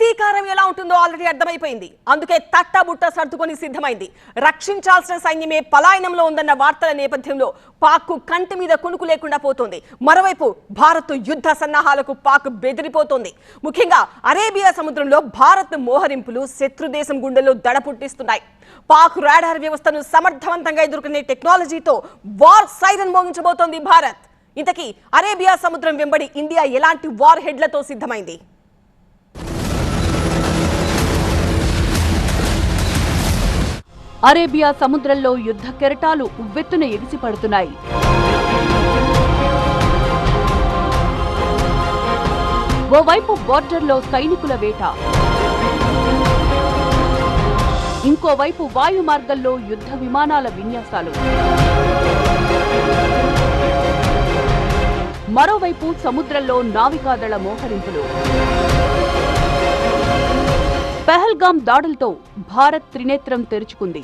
ప్రతీకారం ఎలా ఉంటుందో ఆల్రెడీ అర్థమైపోయింది. అందుకే తట్టబుట్ట సర్దుకొని సిద్ధమైంది. రక్షించాల్సిన సైన్యమే పలాయనంలో ఉందన్న వార్తల నేపథ్యంలో పాక్ కంటి మీద కునుకు లేకుండా పోతోంది. మరోవైపు భారత్ యుద్ధ సన్నాహాలకు పాక్ బెదిరిపోతోంది. ముఖ్యంగా అరేబియా సముద్రంలో భారత్ మోహరింపులు శత్రుదేశం గుండెల్లో దడ పుట్టిస్తున్నాయి. పాక్ రాడార్ వ్యవస్థను సమర్థవంతంగా ఎదుర్కొనే టెక్నాలజీతో వార్ సైరన్ మోగించబోతోంది భారత్. ఇంతకీ అరేబియా సముద్రం వెంబడి ఇండియా ఎలాంటి వార్ హెడ్లతో సిద్ధమైంది? అరేబియా సముద్రంలో యుద్ధ కెరటాలు ఉవ్వెత్తున ఎగిసిపడుతున్నాయి. ఓవైపు బోర్డర్లో సైనికుల వేట, ఇంకోవైపు వాయు మార్గంలో యుద్ధ విమానాల విన్యాసాలు, మరోవైపు సముద్రంలో నావికాదళ మోహరింపులు. పెహల్గాం దాడులతో భారత్ త్రినేత్రం తెరుచుకుంది.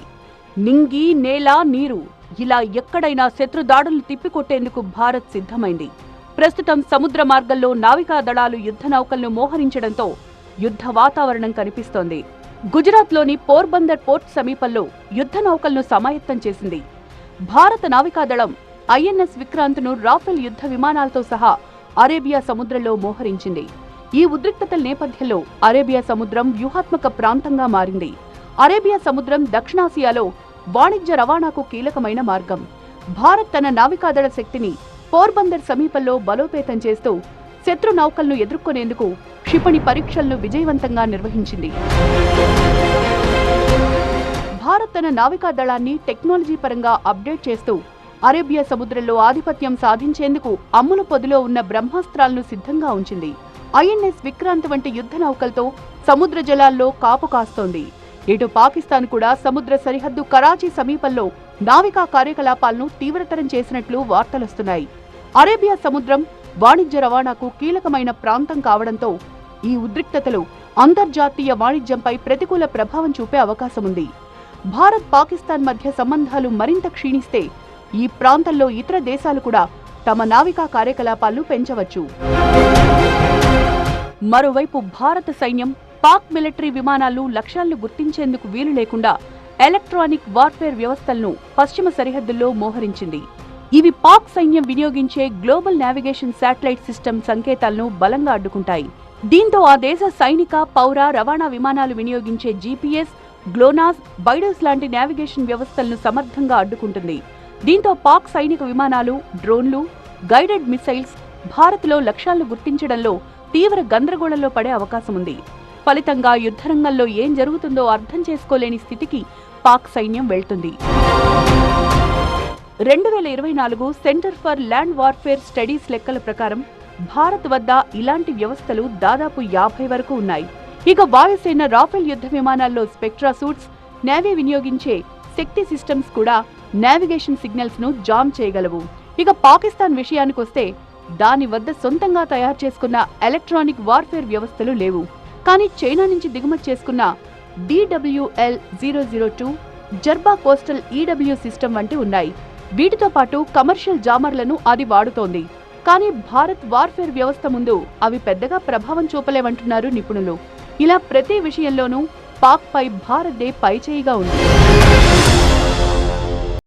నింగి, నేల, నీరు ఇలా ఎక్కడైనా శత్రు దాడులు తిప్పికొట్టేందుకు భారత్ సిద్ధమైంది. ప్రస్తుతం సముద్ర మార్గంలో నావికా దళాలు యుద్ధ నౌకలను మోహరించడంతో యుద్ధ వాతావరణం కనిపిస్తోంది. గుజరాత్లోని పోర్బందర్ పోర్ట్ సమీపంలో యుద్ధ నౌకలను సమాయత్తం చేసింది. భారత నావికాదళం ఐఎన్ఎస్ విక్రాంత్ను రాఫెల్ యుద్ధ విమానాలతో సహా అరేబియా సముద్రంలో మోహరించింది. ఈ ఉద్రిక్తతల నేపథ్యంలో అరేబియా సముద్రం వ్యూహాత్మక ప్రాంతంగా మారింది. అరేబియా సముద్రం దక్షిణాసియాలో వాణిజ్య రవాణాకు కీలకమైన మార్గం. భారత్ తన నావికాదళ శక్తిని పోర్బందర్ సమీపంలో బలోపేతం చేస్తూ శత్రు నౌకలను ఎదుర్కొనేందుకు క్షిపణి పరీక్షలను విజయవంతంగా నిర్వహించింది. భారత్ తన నావికాదళాన్ని టెక్నాలజీ పరంగా అప్డేట్ చేస్తూ అరేబియా సముద్రంలో ఆధిపత్యం సాధించేందుకు అమ్ముల పొదిలో ఉన్న బ్రహ్మాస్త్రాలను సిద్ధంగా ఉంచింది. ఐఎన్ఎస్ విక్రాంత్ వంటి యుద్ధ నౌకలతో సముద్ర జలాల్లో కాపు కాస్తోంది. ఇటు పాకిస్తాన్ కూడా సముద్ర సరిహద్దు కరాచీ సమీపంలో నావికా కార్యకలాపాలను తీవ్రతరం చేసినట్లు వార్తలొస్తున్నాయి. అరేబియా సముద్రం వాణిజ్య రవాణాకు కీలకమైన ప్రాంతం కావడంతో ఈ ఉద్రిక్తతలు అంతర్జాతీయ వాణిజ్యంపై ప్రతికూల ప్రభావం చూపే అవకాశముంది. భారత్ పాకిస్తాన్ మధ్య సంబంధాలు మరింత క్షీణిస్తే ఈ ప్రాంతంలో ఇతర దేశాలు కూడా తమ నావికా కార్యకలాపాలను పెంచవచ్చు. మరోవైపు భారత సైన్యం పాక్ మిలిటరీ విమానాలు లక్ష్యాలను గుర్తించేందుకు వీలు లేకుండా ఎలక్ట్రానిక్ వార్ఫేర్ వ్యవస్థలను పశ్చిమ సరిహద్దుల్లో మోహరించింది. ఇవి పాక్ సైన్యం వినియోగించే గ్లోబల్ నావిగేషన్ శాటిలైట్ సిస్టమ్ సంకేతాలను బలంగా అడ్డుకుంటాయి. దీంతో ఆ దేశ సైనిక, పౌర రవాణా విమానాలు వినియోగించే జీపీఎస్, గ్లోనాస్, బైడోస్ లాంటి నావిగేషన్ వ్యవస్థలను సమర్థంగా అడ్డుకుంటుంది. దీంతో పాక్ సైనిక విమానాలు, డ్రోన్లు, గైడెడ్ మిసైల్స్ భారత్లో లక్ష్యాలను గుర్తించడంలో తీవ్ర గందరగోళంలో పడే అవకాశముంది. ఫలితంగా యుద్ధరంగంలో ఏం జరుగుతుందో అర్థం చేసుకోలేని స్థితికి పాక్ సైన్యం వెళ్తుంది. 2024 centre for land warfare studies లెక్కల ప్రకారం భారత్ వద్ద ఇలాంటి వ్యవస్థలు దాదాపు 50 వరకు ఉన్నాయి. ఇక వాయుసేన రాఫెల్ యుద్ధ విమానాల్లో స్పెక్ట్రా సూట్స్, నేవీ వినియోగించే శక్తి సిస్టమ్స్ కూడా నావిగేషన్ సిగ్నల్స్ ను జామ్ చేయగలవు. ఇక పాకిస్తాన్ విషయానికొస్తే దాని వద్ద సొంతంగా తయారు చేసుకున్న ఎలక్ట్రానిక్ వార్ఫేర్ వ్యవస్థలు లేవు. కానీ చైనా నుంచి దిగుమతి చేసుకున్న DWL-002, జర్బా కోస్టల్ EW సిస్టమ్ వంటి ఉన్నాయి. వీటితో పాటు కమర్షియల్ జామర్లను అది వాడుతోంది. కానీ భారత్ వార్ఫేర్ వ్యవస్థ ముందు అవి పెద్దగా ప్రభావం చూపలేవంటున్నారు నిపుణులు. ఇలా ప్రతి విషయంలోనూ పాక్ పై భారత్దే పైచేయిగా ఉంది.